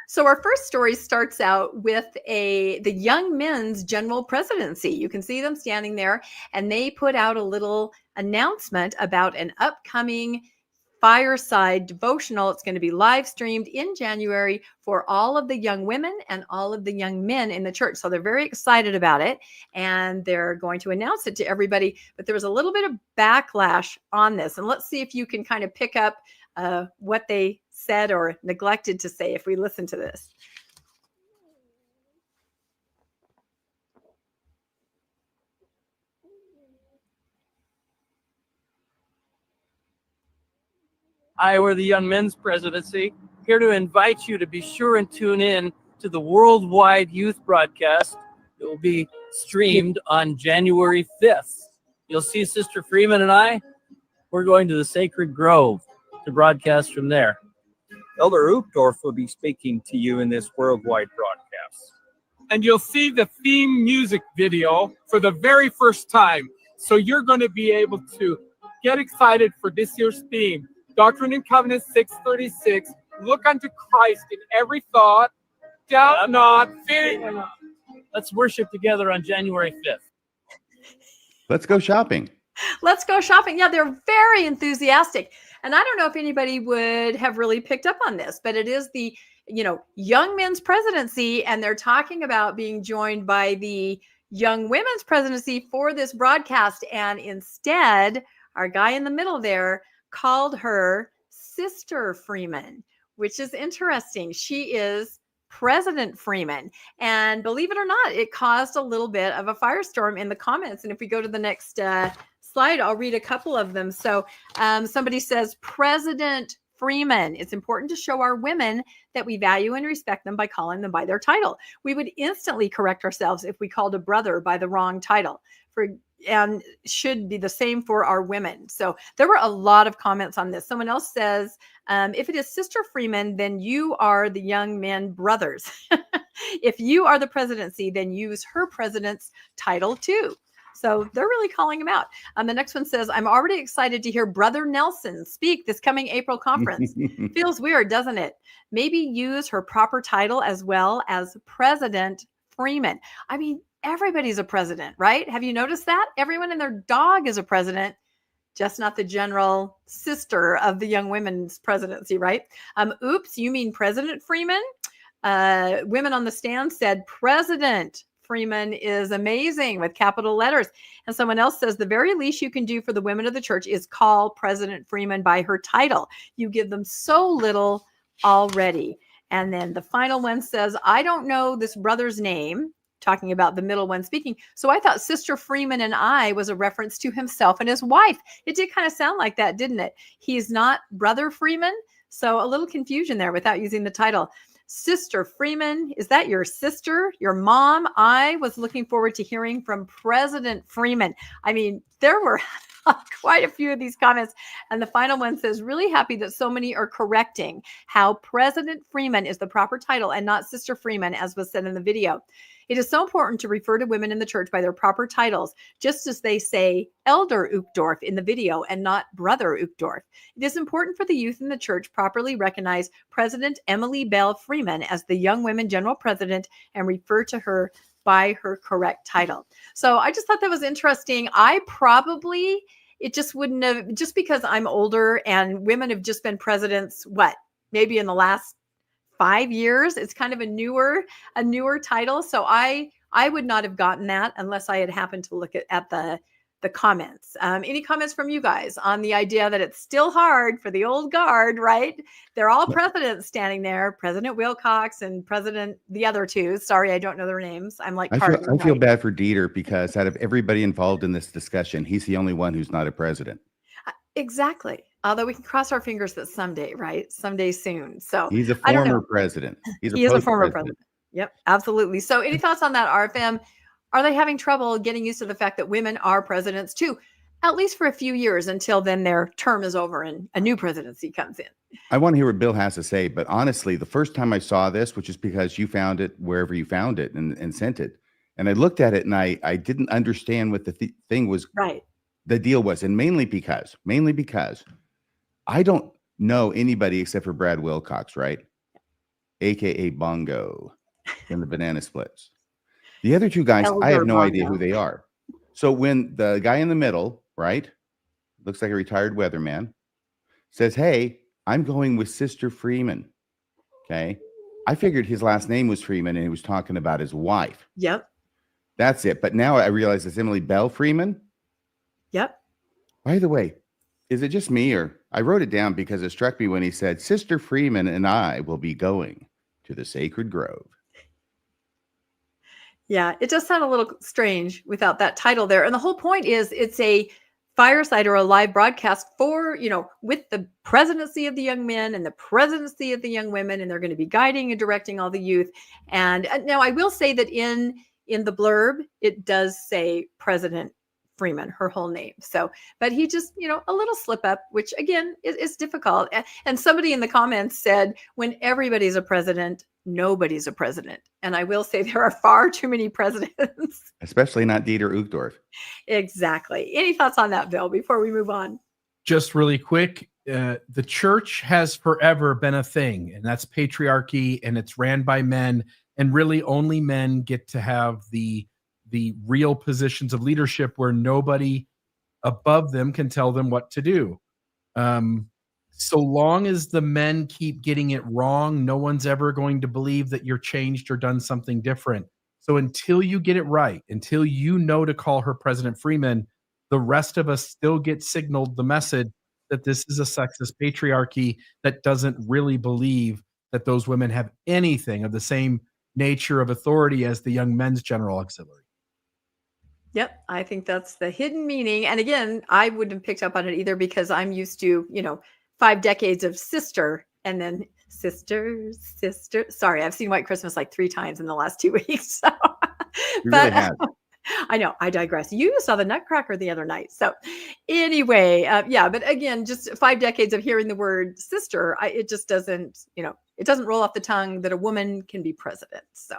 So our first story starts out with the young men's general presidency. You can see them standing there, and they put out a little announcement about an upcoming fireside devotional. It's going to be live streamed in January for all of the young women and all of the young men in the church. So they're very excited about it, and they're going to announce it to everybody. But there was a little bit of backlash on this, and let's see if you can kind of pick up what they said or neglected to say if we listen to this. Hi, we're the Young Men's Presidency, here to invite you to be sure and tune in to the worldwide youth broadcast. It will be streamed on January 5th. You'll see Sister Freeman and I. We're going to the Sacred Grove to broadcast from there. Elder Uchtdorf will be speaking to you in this worldwide broadcast. And you'll see the theme music video for the very first time. So you're going to be able to get excited for this year's theme. Doctrine and Covenants 636, look unto Christ in every thought, doubt not, fear not. Let's worship together on January 5th. Let's go shopping. Let's go shopping. Yeah, they're very enthusiastic. And I don't know if anybody would have really picked up on this, but it is the, young men's presidency, and they're talking about being joined by the young women's presidency for this broadcast. And instead, our guy in the middle there called her Sister Freeman, which is interesting. She is President Freeman. And believe it or not, it caused a little bit of a firestorm in the comments. And if we go to the next slide, I'll read a couple of them. So somebody says, President Freeman, it's important to show our women that we value and respect them by calling them by their title. We would instantly correct ourselves if we called a brother by the wrong title. And should be the same for our women. So there were a lot of comments on this. Someone else says, if it is Sister Freeman, then you are the young men brothers. If you are the presidency, then use her president's title too. So they're really calling him out. The next one says, I'm already excited to hear Brother Nelson speak this coming April conference. Feels weird, doesn't it? Maybe use her proper title as well as President Freeman. I mean, everybody's a president, right? Have you noticed that? Everyone and their dog is a president, just not the general sister of the young women's presidency, right? Oops, you mean President Freeman? Women on the stand said President Freeman is amazing with capital letters. And someone else says the very least you can do for the women of the church is call President Freeman by her title. You give them so little already. And then the final one says, I don't know this brother's name, talking about the middle one speaking. So I thought Sister Freeman and I was a reference to himself and his wife. It did kind of sound like that, didn't it? He's not Brother Freeman. So a little confusion there without using the title. Sister Freeman, is that your sister, your mom? I was looking forward to hearing from President Freeman. I mean, there were quite a few of these comments. And the final one says, really happy that so many are correcting how President Freeman is the proper title and not Sister Freeman, as was said in the video. It is so important to refer to women in the church by their proper titles, just as they say Elder Uchtdorf in the video and not Brother Uchtdorf. It is important for the youth in the church properly recognize President Emily Bell Freeman as the Young Women General President and refer to her by her correct title. So I just thought that was interesting. It just wouldn't have, just because I'm older and women have just been presidents, maybe in the last 5 years, it's kind of a newer title. So I would not have gotten that unless I had happened to look at the comments. Any comments from you guys on the idea that it's still hard for the old guard, right? They're all presidents standing there, President Wilcox and President the other two. Sorry, I don't know their names. I'm like, I feel bad for Dieter because out of everybody involved in this discussion, he's the only one who's not a president. Exactly. Although we can cross our fingers that someday, right? Someday soon. So he's a former president. He is a former president. Yep, absolutely. So any thoughts on that, RFM? Are they having trouble getting used to the fact that women are presidents too, at least for a few years until then their term is over and a new presidency comes in? I want to hear what Bill has to say, but honestly, the first time I saw this, which is because you found it wherever you found it and sent it, and I looked at it and I didn't understand what the thing was. Right. The deal was, and mainly because I don't know anybody except for Brad Wilcox, right? aka Bongo, in the Banana Splits. The other two guys, I have Elder no idea Bongo. who they are. So when the guy in the middle, right, looks like a retired weatherman, says, "Hey, I'm going with Sister Freeman." Okay. I figured his last name was Freeman and he was talking about his wife. Yep. That's it. But now I realize it's Emily Bell Freeman. Yep. By the way, is it just me, or I wrote it down because it struck me when he said, "Sister Freeman and I will be going to the sacred grove." Yeah, it does sound a little strange without that title there. And the whole point is it's a fireside or a live broadcast for, with the presidency of the young men and the presidency of the young women, and they're going to be guiding and directing all the youth. And now I will say that in the blurb, it does say President Freeman, her whole name. So, but he just, a little slip up, which again is difficult. And somebody in the comments said, when everybody's a president, nobody's a president. And I will say there are far too many presidents. Especially not Dieter Uchtdorf. Exactly. Any thoughts on that, Bill, before we move on? Just really quick, the church has forever been a thing, and that's patriarchy, and it's ran by men, and really only men get to have the real positions of leadership where nobody above them can tell them what to do. So long as the men keep getting it wrong, no one's ever going to believe that you're changed or done something different. So until you get it right, until you know to call her President Freeman, the rest of us still get signaled the message that this is a sexist patriarchy that doesn't really believe that those women have anything of the same nature of authority as the young men's general auxiliary. Yep, I think that's the hidden meaning. And again, I wouldn't have picked up on it either because I'm used to, 5 decades of sister and then sister. Sorry, I've seen White Christmas like 3 times in the last 2 weeks. So. You really have. I know, I digress. You saw the Nutcracker the other night. So anyway, but again, just 5 decades of hearing the word sister, it just doesn't, it doesn't roll off the tongue that a woman can be president. So